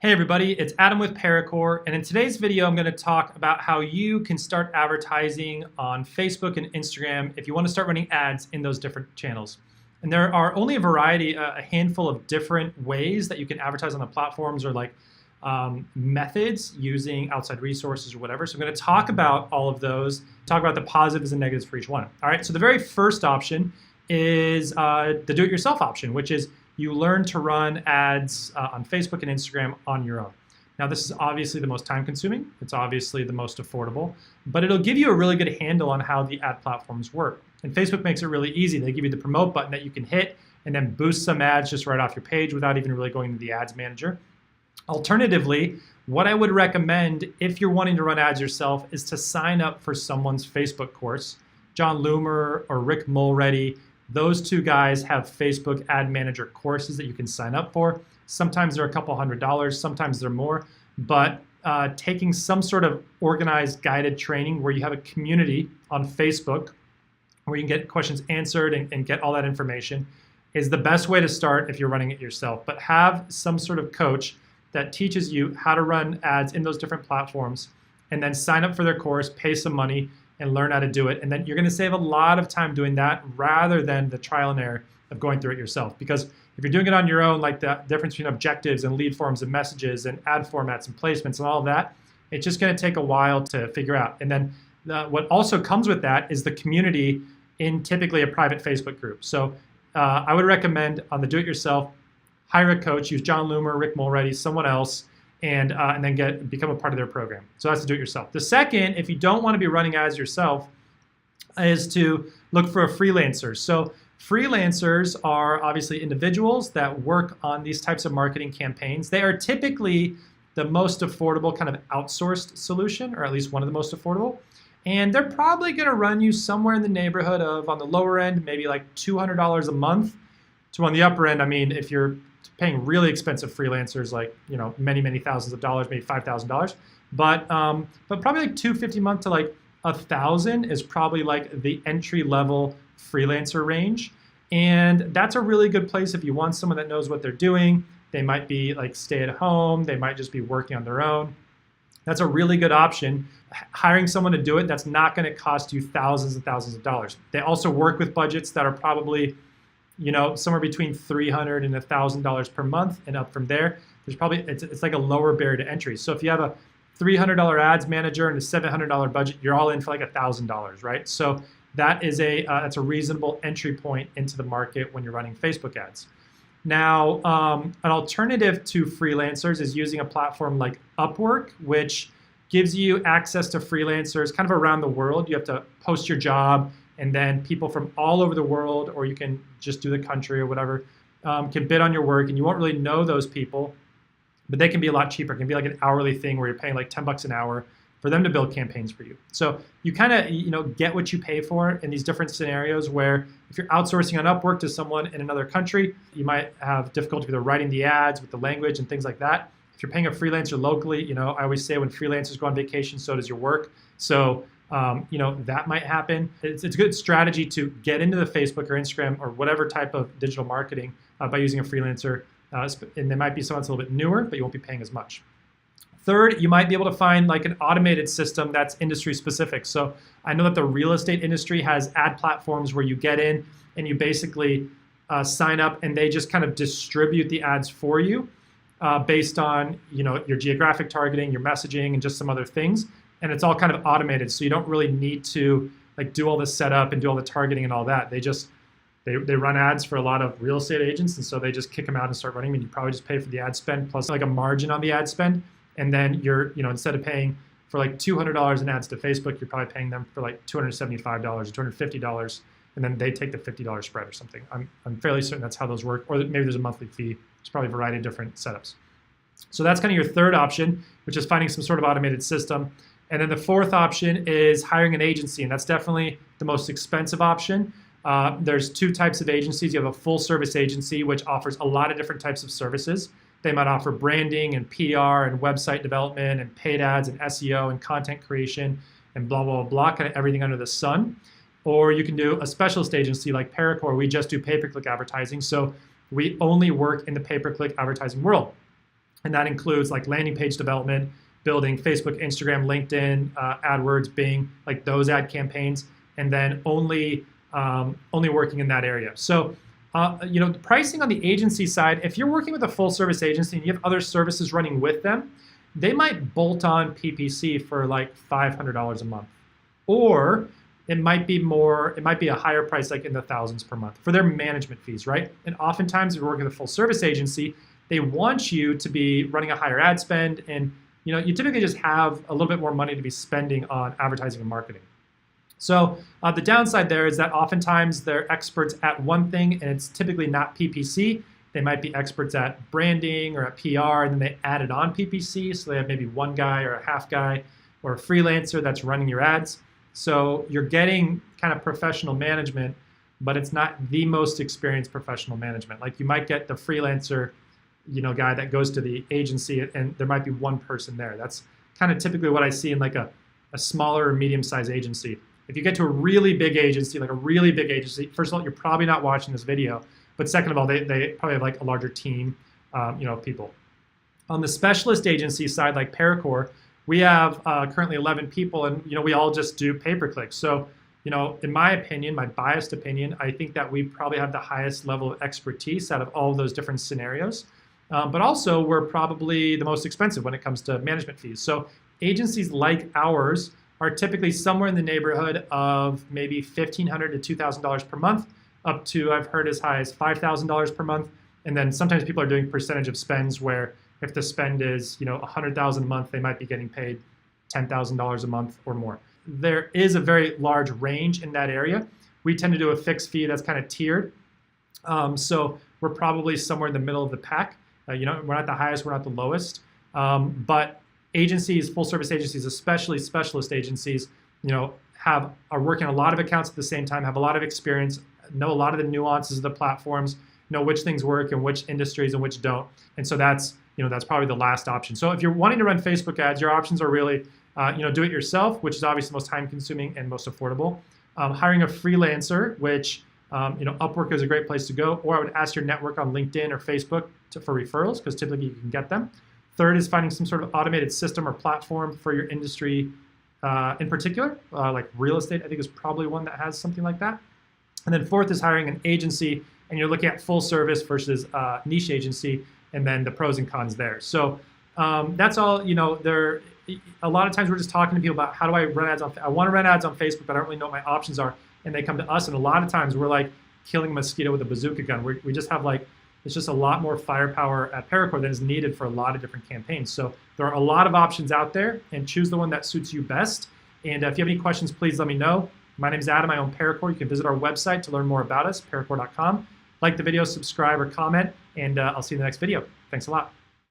Hey everybody, it's Adam with ParaCore, and in today's video I'm going to talk about how you can start advertising on Facebook and Instagram if you want to start running ads in those different channels. And there are only a handful of different ways that you can advertise on the platforms, or methods using outside resources or whatever. So I'm going to talk about all of those, talk about the positives and negatives for each one. All right, so the very first option is the do-it-yourself option, which is you learn to run ads on Facebook and Instagram on your own. Now, this is obviously the most time-consuming. It's obviously the most affordable, but it'll give you a really good handle on how the ad platforms work. And Facebook makes it really easy. They give you the promote button that you can hit and then boost some ads just right off your page without even really going to the ads manager. Alternatively, what I would recommend if you're wanting to run ads yourself is to sign up for someone's Facebook course. John Loomer or Rick Mulready, those two guys have Facebook ad manager courses that you can sign up for. Sometimes they're a couple $100, sometimes they're more, but taking some sort of organized guided training where you have a community on Facebook where you can get questions answered and get all that information is the best way to start if you're running it yourself. But have some sort of coach that teaches you how to run ads in those different platforms, and then sign up for their course, pay some money, and learn how to do it. And then you're going to save a lot of time doing that rather than the trial and error of going through it yourself. Because if you're doing it on your own, like the difference between objectives and lead forms and messages and ad formats and placements and all of that, it's just going to take a while to figure out. And then what also comes with that is the community in typically a private Facebook group. So I would recommend on the do-it-yourself, hire a coach, use John Loomer, Rick Mulready, someone else, and then become a part of their program. So that's to do it yourself. The second, if you don't want to be running ads yourself, is to look for a freelancer. So freelancers are obviously individuals that work on these types of marketing campaigns. They are typically the most affordable kind of outsourced solution, or at least one of the most affordable. And they're probably going to run you somewhere in the neighborhood of, on the lower end, maybe like $200 a month. To on the upper end, I mean, if you're paying really expensive freelancers, like, you know, many thousands of dollars, maybe $5,000, but probably like $250 a month to like $1,000 is probably like the entry level freelancer range. And that's a really good place if you want someone that knows what they're doing. They might be like stay at home, they might just be working on their own. That's a really good option. Hiring someone to do it, that's not going to cost you thousands and thousands of dollars. They also work with budgets that are probably, you know, somewhere between $300 and $1,000 per month, and up from there. There's probably it's like a lower barrier to entry. So if you have a $300 ads manager and a $700 budget, you're all in for like $1,000, right? So that is that's a reasonable entry point into the market when you're running Facebook ads. Now, an alternative to freelancers is using a platform like Upwork, which gives you access to freelancers kind of around the world. You have to post your job, and then people from all over the world, or you can just do the country or whatever, can bid on your work, and you won't really know those people, but they can be a lot cheaper. It can be like an hourly thing where you're paying like $10 an hour for them to build campaigns for you. So you kind of, you know, get what you pay for in these different scenarios where if you're outsourcing on Upwork to someone in another country, you might have difficulty with writing the ads, with the language and things like that. If you're paying a freelancer locally, you know, I always say when freelancers go on vacation, so does your work. So you know, that might happen. It's a good strategy to get into the Facebook or Instagram or whatever type of digital marketing by using a freelancer. And they might be someone that's a little bit newer, but you won't be paying as much. Third, you might be able to find like an automated system that's industry specific. So I know that the real estate industry has ad platforms where you get in and you basically sign up, and they just kind of distribute the ads for you based on, you know, your geographic targeting, your messaging, and just some other things. And it's all kind of automated, so you don't really need to like do all the setup and do all the targeting and all that. They run ads for a lot of real estate agents, and so they just kick them out and start running them. And you probably just pay for the ad spend plus like a margin on the ad spend. And then you're, you know, instead of paying for like $200 in ads to Facebook, you're probably paying them for like $275 or $250, and then they take the $50 spread or something. I'm fairly certain that's how those work. Or maybe there's a monthly fee. There's probably a variety of different setups. So that's kind of your third option, which is finding some sort of automated system. And then the fourth option is hiring an agency, and that's definitely the most expensive option. There's two types of agencies. You have a full service agency, which offers a lot of different types of services. They might offer branding and PR and website development and paid ads and SEO and content creation and blah, blah, blah, kind of everything under the sun. Or you can do a specialist agency like ParaCore. We just do pay-per-click advertising. So we only work in the pay-per-click advertising world. And that includes like landing page development, building Facebook, Instagram, LinkedIn, AdWords, Bing, like those ad campaigns, and then only working in that area. So, the pricing on the agency side, if you're working with a full service agency and you have other services running with them, they might bolt on PPC for like $500 a month, or it might be a higher price, like in the thousands per month for their management fees, right? And oftentimes, if you're working with a full service agency, they want you to be running a higher ad spend, and you typically just have a little bit more money to be spending on advertising and marketing. So the downside there is that oftentimes they're experts at one thing, and it's typically not PPC. They might be experts at branding or at PR, and then they added on PPC. So they have maybe one guy or a half guy or a freelancer that's running your ads. So you're getting kind of professional management, but it's not the most experienced professional management. Like you might get the freelancer guy that goes to the agency, and there might be one person there. That's kind of typically what I see in like a smaller or medium-sized agency. If you get to a really big agency, first of all, you're probably not watching this video, but second of all, they probably have like a larger team, of people. On the specialist agency side, like ParaCore, we have currently 11 people, and we all just do pay-per-click. So, in my opinion, my biased opinion, I think that we probably have the highest level of expertise out of all of those different scenarios. But also, we're probably the most expensive when it comes to management fees. So agencies like ours are typically somewhere in the neighborhood of maybe $1,500 to $2,000 per month, up to, I've heard, as high as $5,000 per month. And then sometimes people are doing percentage of spends where if the spend is $100,000 a month, they might be getting paid $10,000 a month or more. There is a very large range in that area. We tend to do a fixed fee that's kind of tiered. So we're probably somewhere in the middle of the pack. We're not the highest, we're not the lowest. But agencies, full service agencies, especially specialist agencies, are working a lot of accounts at the same time, have a lot of experience, know a lot of the nuances of the platforms, know which things work and which industries and which don't. And so that's probably the last option. So if you're wanting to run Facebook ads, your options are really, do it yourself, which is obviously the most time consuming and most affordable. Hiring a freelancer, which Upwork is a great place to go, or I would ask your network on LinkedIn or Facebook for referrals, because typically you can get them. Third is finding some sort of automated system or platform for your industry in particular, like real estate, I think is probably one that has something like that. And then fourth is hiring an agency, and you're looking at full service versus niche agency, and then the pros and cons there. So that's all. A lot of times we're just talking to people about how do I run ads I want to run ads on Facebook, but I don't really know what my options are. And they come to us, and a lot of times we're like killing a mosquito with a bazooka gun. We just have it's just a lot more firepower at ParaCore than is needed for a lot of different campaigns. So there are a lot of options out there, and choose the one that suits you best. And if you have any questions, please let me know. My name is Adam. I own ParaCore. You can visit our website to learn more about us, paracore.com. Like the video, subscribe, or comment, and I'll see you in the next video. Thanks a lot.